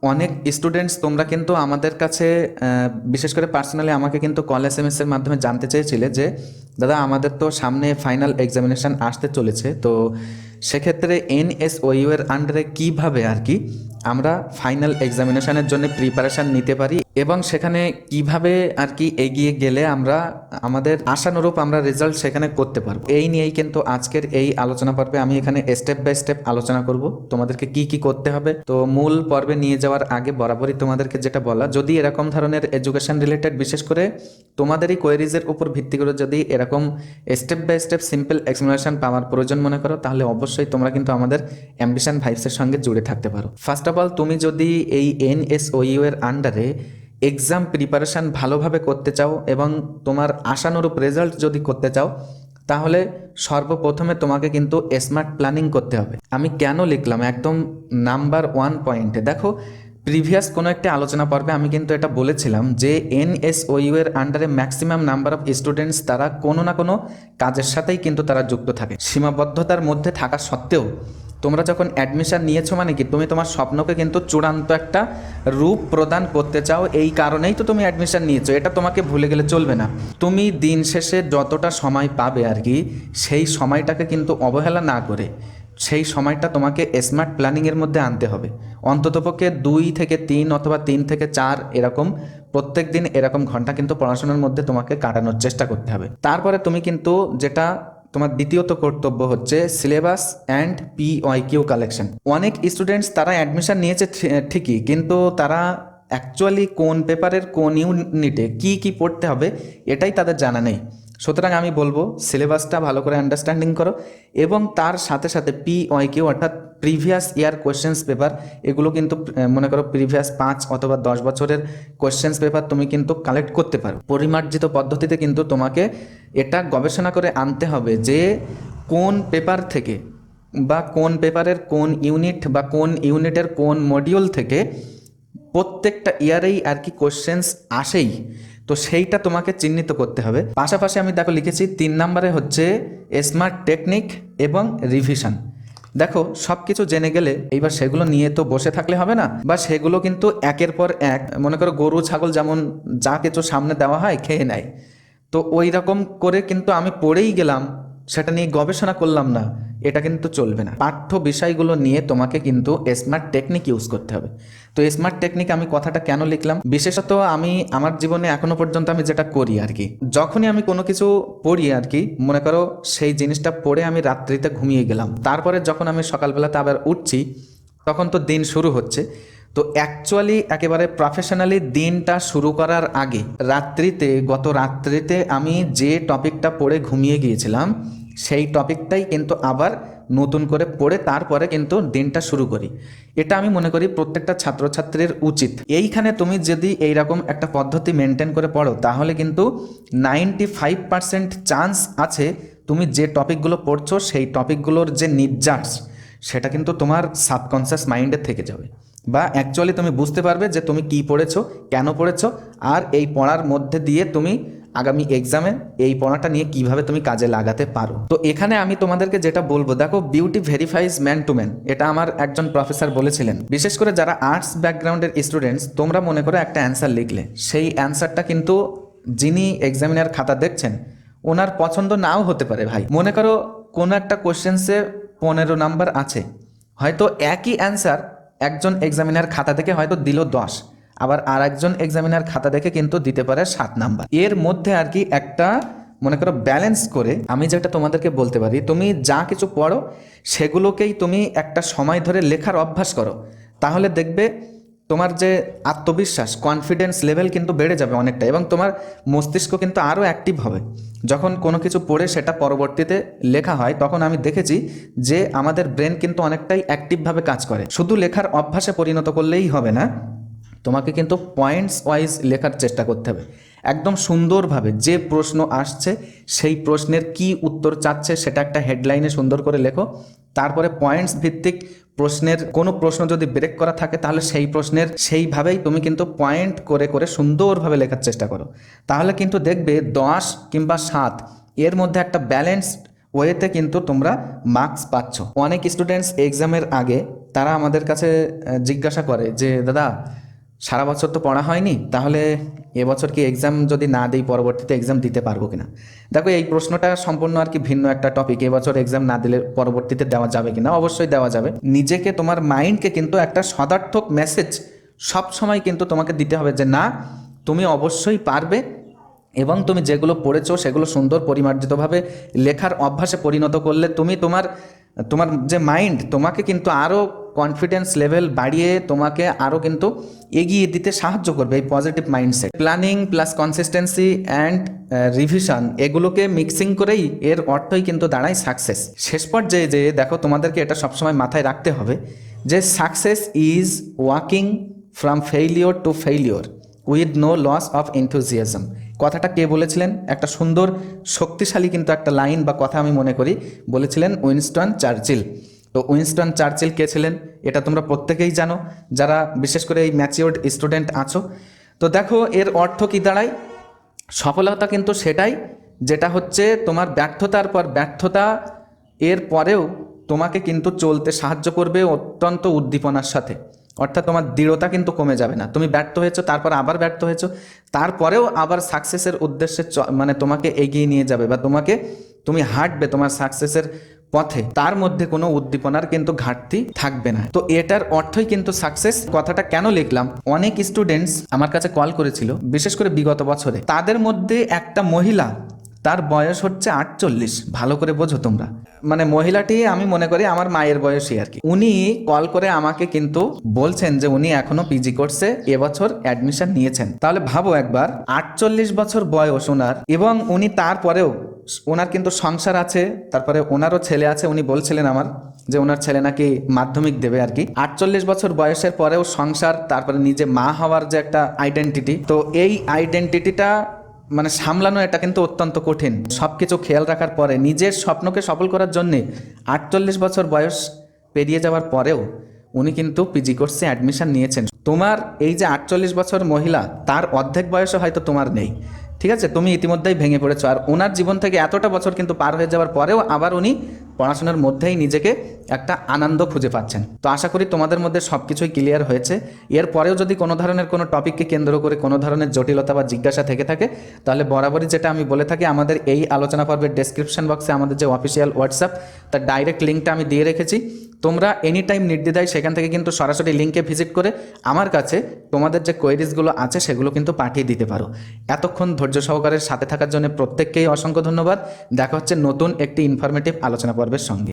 অনেক স্টুডেন্টস তোমরা কিন্তু আমাদের কাছে বিশেষ করে পার্সোনালি আমাকে কিন্তু কল SMS এর মাধ্যমে জানতে চেয়েছিলে যে দাদা আমাদের তো সামনে ফাইনাল এক্সামিনেশান আসতে চলেছে, তো সেক্ষেত্রে NSOU এর আন্ডারে কীভাবে আর কি আমরা ফাইনাল এক্সামিনেশানের জন্য প্রিপারেশান নিতে পারি এবং সেখানে কিভাবে আর কি এগিয়ে গেলে আমরা আমাদের আশানুরূপ আমরা রেজাল্ট সেখানে করতে পারবো। এই নিয়েই কিন্তু আজকের এই আলোচনা পর্বে আমি এখানে স্টেপ বাই স্টেপ আলোচনা করব তোমাদেরকে কি কি করতে হবে। তো মূল পর্বে নিয়ে যাওয়ার আগে বরাবরই তোমাদেরকে যেটা বলা, যদি এরকম ধরনের এডুকেশন রিলেটেড বিশেষ করে তোমাদেরই কোয়েরিজের উপর ভিত্তি করে যদি এরকম step by step simple explanation পাওয়ার প্রয়োজন মনে করো, তাহলে অবশ্যই তোমরা কিন্তু আমাদের অ্যাম্বিশন ভাইবসের সঙ্গে জুড়ে থাকতে পারো। ফার্স্ট অফ অল, তুমি যদি এই NSOU এর আন্ডারে এক্সাম প্রিপারেশান ভালোভাবে করতে চাও এবং তোমার আশানুরূপ রেজাল্ট যদি করতে চাও, তাহলে সর্বপ্রথমে তোমাকে কিন্তু স্মার্ট প্ল্যানিং করতে হবে। আমি কেন লিখলাম একদম নাম্বার 1 পয়েন্টে, দেখো প্রিভিয়াস কোনো একটা আলোচনা পর্বে আমি কিন্তু এটা বলেছিলাম যে NSOU এর আন্ডারে ম্যাক্সিমাম নাম্বার অফ স্টুডেন্টস তারা কোনো না কোনো কাজের সাথেই কিন্তু তারা যুক্ত থাকে। সীমাবদ্ধতার মধ্যে থাকা সত্ত্বেও তোমরা যখন অ্যাডমিশন নিয়েছো মানে কি তুমি তোমার স্বপ্নকে কিন্তু চূড়ান্ত একটা রূপ প্রদান করতে চাও, এই কারণেই তো তুমি অ্যাডমিশন নিয়েছো, এটা তোমাকে ভুলে গেলে চলবে না। তুমি দিন শেষে যতটা সময় পাবে আর কি সেই সময়টাকে কিন্তু অবহেলা না করে সেই সময়টা তোমাকে স্মার্ট প্ল্যানিংয়ের মধ্যে আনতে হবে। অন্ততপক্ষে 2 থেকে 3 অথবা 3 থেকে 4 এরকম প্রত্যেক দিন এরকম ঘন্টা কিন্তু পড়াশোনার মধ্যে তোমাকে কাটানোর চেষ্টা করতে হবে। তারপরে তুমি কিন্তু যেটা তোমার দ্বিতীয়ত কর্তব্য হচ্ছে সিলেবাস অ্যান্ড PYQ কালেকশন। অনেক স্টুডেন্টস তারা অ্যাডমিশন নিয়েছে ঠিকই, কিন্তু তারা অ্যাকচুয়ালি কোন পেপারের কোন ইউনিটে কি কি পড়তে হবে এটাই তাদের জানা নেই। সুতরাং আমি বলবো সিলেবাসটা ভালো করে আন্ডারস্ট্যান্ডিং করো এবং তার সাথে সাথে PYQ অর্থাৎ প্রিভিয়াস ইয়ার কোয়েশ্চেন্স পেপার, এগুলো কিন্তু মনে করো প্রিভিয়াস 5 অথবা 10 বছরের কোয়েশ্চেন্স পেপার তুমি কিন্তু কালেক্ট করতে পারো। পরিমার্জিত পদ্ধতিতে কিন্তু তোমাকে এটা গবেষণা করে আনতে হবে যে কোন পেপার থেকে বা কোন পেপারের কোন ইউনিট বা কোন ইউনিটের কোন মডিউল থেকে প্রত্যেকটা ইয়ারেই আর কি কোয়েশ্চেন্স আসেই, তো সেইটা তোমাকে চিহ্নিত করতে হবে। পাশাপাশি আমি দেখো লিখেছি 3 নম্বরে হচ্ছে স্মার্ট টেকনিক এবং রিভিশন। দেখো সব কিছু জেনে গেলে এইবার সেগুলো নিয়ে তো বসে থাকলে হবে না, বা সেগুলো কিন্তু একের পর এক মনে করো গরু ছাগল যেমন যা কিছু সামনে দেওয়া হয় খেয়ে নেয়, তো ওই রকম করে কিন্তু আমি পড়েই গেলাম, সেটা নিয়ে গবেষণা করলাম না, এটা কিন্তু চলবে না। পাঠ্য বিষয়গুলো নিয়ে তোমাকে কিন্তু স্মার্ট টেকনিক ইউজ করতে হবে। তো স্মার্ট টেকনিক আমি কথাটা কেন লিখলাম, বিশেষত আমি আমার জীবনে এখনো পর্যন্ত আমি যেটা করি আর কি, যখনই আমি কোনো কিছু পড়ি আর কি মনে করো সেই জিনিসটা পড়ে আমি রাত্রিতে ঘুমিয়ে গেলাম, তারপরে যখন আমি সকালবেলাতে আবার উঠছি তখন তো দিন শুরু হচ্ছে। তো অ্যাকচুয়ালি একেবারে প্রফেশনালি দিনটা শুরু করার আগে গত রাত্রিতে আমি যে টপিকটা পড়ে ঘুমিয়ে গিয়েছিলাম সেই টপিকটাই কিন্তু আবার নতুন করে পড়ে তারপরে কিন্তু দিনটা শুরু করি। এটা আমি মনে করি প্রত্যেকটা ছাত্রছাত্রীর উচিত। এইখানে তুমি যদি এইরকম একটা পদ্ধতি মেনটেন করে পড়ো তাহলে কিন্তু 95% চান্স আছে তুমি যে টপিকগুলো পড়ছো সেই টপিকগুলোর যে নির্যাস সেটা কিন্তু তোমার সাবকনসিয়াস মাইন্ডে থেকে যাবে, বা অ্যাকচুয়ালি তুমি বুঝতে পারবে যে তুমি কি পড়েছো, কেন পড়েছো, আর এই পড়ার মধ্যে দিয়ে তুমি আগামী এক্সামে এই পড়াটা নিয়ে কিভাবে তুমি কাজে লাগাতে পারো। তো এখানে আমি তোমাদেরকে যেটা বলবো, দেখো বিউটি ভেরিফাইজ ম্যান টু ম্যান, এটা আমার একজন প্রফেসর বলেছিলেন। বিশেষ করে যারা আর্টস ব্যাকগ্রাউন্ডের স্টুডেন্টস, তোমরা মনে করো একটা অ্যান্সার লিখলে, সেই অ্যান্সারটা কিন্তু যিনি এক্সামিনার খাতা দেখছেন ওনার পছন্দ নাও হতে পারে। ভাই মনে করো কোনো একটা কোশ্চেন্সে 15 নাম্বার আছে, হয়তো একই অ্যান্সার একজন এক্সামিনার খাতা থেকে হয়তো দিল 10, আবার আর একজন এক্সামিনার খাতা দেখে কিন্তু দিতে পারে 7 নাম্বার। এর মধ্যে আর কি একটা মনে করো ব্যালেন্স করে আমি যেটা তোমাদেরকে বলতে পারি, তুমি যা কিছু পড়ো সেগুলোকেই তুমি একটা সময় ধরে লেখার অভ্যাস করো, তাহলে দেখবে তোমার যে আত্মবিশ্বাস কনফিডেন্স লেভেল কিন্তু বেড়ে যাবে অনেকটা, এবং তোমার মস্তিষ্ক কিন্তু আরও অ্যাক্টিভ হবে। যখন কোনো কিছু পড়ে সেটা পরবর্তীতে লেখা হয় তখন আমি দেখেছি যে আমাদের ব্রেন কিন্তু অনেকটাই অ্যাক্টিভভাবে কাজ করে। শুধু লেখার অভ্যাসে পরিণত করলেই হবে না, তোমাকে কিন্তু পয়েন্টস ওয়াইজ লেখার চেষ্টা করতে হবে। একদম সুন্দরভাবে যে প্রশ্ন আসছে সেই প্রশ্নের কি উত্তর চাচ্ছে সেটা একটা হেডলাইনে সুন্দর করে লেখো, তারপরে পয়েন্টস ভিত্তিক প্রশ্নের কোনো প্রশ্ন যদি ব্রেক করা থাকে তাহলে সেই প্রশ্নের সেইভাবেই তুমি কিন্তু পয়েন্ট করে করে সুন্দরভাবে লেখার চেষ্টা করো, তাহলে কিন্তু দেখবে 10 কিংবা 7 এর মধ্যে একটা ব্যালেন্সড ওয়েতে কিন্তু তোমরা মার্কস পাচ্ছ। অনেক স্টুডেন্টস এক্সামের আগে তারা আমাদের কাছে জিজ্ঞাসা করে যে দাদা সারা বছর তো পড়া হয়নি, তাহলে এবছর কি এক্সাম যদি না দিই পরবর্তীতে এক্সাম দিতে পারবো কিনা। দেখো এই প্রশ্নটা সম্পূর্ণ আর কি ভিন্ন একটা টপিক। এবছর এক্সাম না দিলে পরবর্তীতে দেওয়া যাবে কিনা, অবশ্যই দেওয়া যাবে। নিজেকে, তোমার মাইন্ডকে কিন্তু একটা সদার্থক মেসেজ সব সময় কিন্তু তোমাকে দিতে হবে যে না, তুমি অবশ্যই পারবে, এবং তুমি যেগুলো পড়েছো সেগুলো সুন্দর পরিমার্জিতভাবে লেখার অভ্যাসে পরিণত করলে তুমি তোমার তোমার যে মাইন্ড তোমাকে কিন্তু আরও কনফিডেন্স লেভেল বাড়িয়ে তোমাকে আরও কিন্তু এগিয়ে দিতে সাহায্য করবে। এই positive mindset, planning plus consistency and revision, এগুলোকে মিক্সিং করেই এর অর্থই কিন্তু দাঁড়ায় সাকসেস। শেষ পর্যায়ে যে দেখো, তোমাদেরকে এটা সবসময় মাথায় রাখতে হবে যে success is walking from failure to failure with no loss of enthusiasm. কথাটা কে বলেছিলেন? একটা সুন্দর শক্তিশালী কিন্তু একটা লাইন বা কথা আমি মনে করি বলেছিলেন উইনস্টন চার্চিল। তো উইনস্টন চার্চিল কে ছিলেন এটা তোমরা প্রত্যেকেই জানো, যারা বিশেষ করে এই ম্যাচিওর্ড স্টুডেন্ট আছো। তো দেখো এর অর্থ কী দাঁড়ায়? সফলতা কিন্তু সেটাই যেটা হচ্ছে তোমার ব্যর্থতার পর ব্যর্থতা, এর পরেও তোমাকে কিন্তু চলতে সাহায্য করবে অত্যন্ত উদ্দীপনার সাথে। অর্থাৎ তোমার দৃঢ়তা কিন্তু কমে যাবে না। তুমি ব্যর্থ হয়েছো, তারপর আবার ব্যর্থ হয়েছো, তারপরেও আবার সাকসেসের উদ্দেশ্যে মানে তোমাকে এগিয়ে নিয়ে যাবে বা তুমি হাঁটবে তোমার সাকসেসের পথে, তার মধ্যে কোনো উদ্দীপনার কিন্তু ঘাটতি থাকবে না। তো এটার অর্থই কিন্তু সাকসেস। কথাটা কেন লিখলাম, অনেক স্টুডেন্টস আমার কাছে কল করেছিল বিশেষ করে বিগত বছরে। তাদের মধ্যে একটা মহিলা, তার বয়স হচ্ছে 48, ভালো করে বোঝো তোমরা, মানে মহিলাটি আমি মনে করি আমার মায়ের বয়সী আর কি। উনি কল করে আমাকে কিন্তু বলছেন যে উনি এখনো পিজি কোর্সে এবছর অ্যাডমিশন নিয়েছেন। তাহলে ভাবো একবার, 48 বছর বয়স ওনার, এবং উনি তারপরেও ওনার কিন্তু সংসার আছে, তারপরে ওনারও ছেলে আছে। উনি বলছিলেন আমার যে ওনার ছেলে নাকি মাধ্যমিক দেবে আর কি। 48 বছর বয়সের পরেও সংসার, তারপরে নিজে মা হওয়ার যে একটা আইডেন্টিটি, তো এই আইডেন্টিটিটা মানে সামলানো এটা কিন্তু অত্যন্ত কঠিন। সব কিছু খেয়াল রাখার পরে নিজের স্বপ্নকে সফল করার জন্যে 48 বছর বয়স পেরিয়ে যাওয়ার পরেও উনি কিন্তু পিজি কোর্সে অ্যাডমিশন নিয়েছেন। তোমার এই যে 48 বছর মহিলা, তার অর্ধেক বয়সও হয়তো তোমার নেই, ঠিক আছে? তুমি ইতিমধ্যেই ভেঙে পড়েছো। আর ওনার জীবন থেকে এতটা বছর কিন্তু পার হয়ে যাওয়ার পরেও আবার উনি পড়াশোনার মধ্যেই নিজেকে একটা আনন্দ খুঁজে পাচ্ছেন। তো আশা করি তোমাদের মধ্যে সব কিছুই ক্লিয়ার হয়েছে। এরপরেও যদি কোনো ধরনের কোনো টপিককে কেন্দ্র করে কোনো ধরনের জটিলতা বা জিজ্ঞাসা থেকে থাকে, তাহলে বরাবরই যেটা আমি বলে থাকি, আমাদের এই আলোচনা পর্বের ডেসক্রিপশন বক্সে আমাদের যে অফিসিয়াল হোয়াটসঅ্যাপ, তার ডাইরেক্ট লিঙ্কটা আমি দিয়ে রেখেছি। তোমরা এনি টাইম নির্দ্বিধায় সেখান থেকে কিন্তু সরাসরি লিঙ্কে ভিজিট করে আমার কাছে তোমাদের যে কোয়েরিজগুলো আছে সেগুলো কিন্তু পাঠিয়ে দিতে পারো। এতক্ষণ ধৈর্য সহকারে সাথে থাকার জন্য প্রত্যেককেই অসংখ্য ধন্যবাদ। দেখা হচ্ছে নতুন একটি ইনফরমেটিভ আলোচনা পর্বের সঙ্গে।